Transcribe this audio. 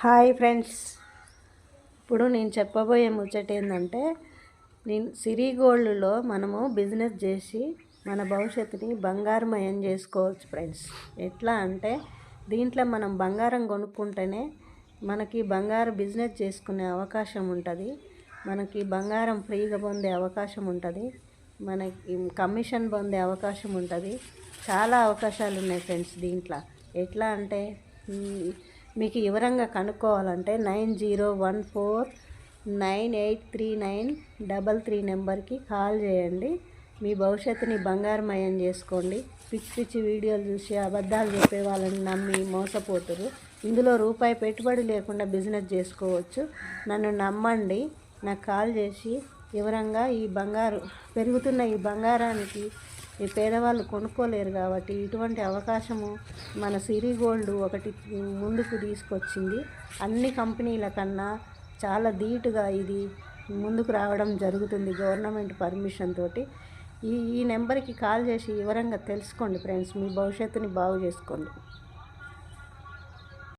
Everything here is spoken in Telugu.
హాయ్ ఫ్రెండ్స్, ఇప్పుడు నేను చెప్పబోయే ముచ్చట ఏంటంటే, నేను సిరి గోల్డ్లో మనము బిజినెస్ చేసి మన భవిష్యత్తుని బంగారమయం చేసుకోవచ్చు ఫ్రెండ్స్. ఎట్లా అంటే, దీంట్లో మనం బంగారం కొనుక్కుంటేనే మనకి బంగారు బిజినెస్ చేసుకునే అవకాశం ఉంటుంది. మనకి బంగారం ఫ్రీగా పొందే అవకాశం ఉంటుంది. మనకి కమిషన్ పొందే అవకాశం ఉంటుంది. చాలా అవకాశాలు ఉన్నాయి ఫ్రెండ్స్ దీంట్లో. ఎట్లా అంటే, మీకు వివరంగా కనుక్కోవాలంటే 9014983933 నెంబర్కి కాల్ చేయండి. మీ భవిష్యత్తుని బంగారమయం చేసుకోండి. పిచ్చి వీడియోలు చూసి అబద్ధాలు చెప్పే వాళ్ళని నమ్మి మోసపోతురు. ఇందులో రూపాయి పెట్టుబడి లేకుండా బిజినెస్ చేసుకోవచ్చు. నన్ను నమ్మండి. నాకు కాల్ చేసి వివరంగా పెరుగుతున్న ఈ బంగారానికి ఈ పేదవాళ్ళు కొనుక్కోలేరు కాబట్టి ఇటువంటి అవకాశము మన సిరి గోల్డ్ ఒకటి ముందుకు తీసుకొచ్చింది. అన్ని కంపెనీల కన్నా చాలా ధీటుగా ఇది ముందుకు రావడం జరుగుతుంది గవర్నమెంట్ పర్మిషన్ తోటి. ఈ నెంబర్కి కాల్ చేసి వివరంగా తెలుసుకోండి ఫ్రెండ్స్. మీ భవిష్యత్తుని బాగు చేసుకోండి.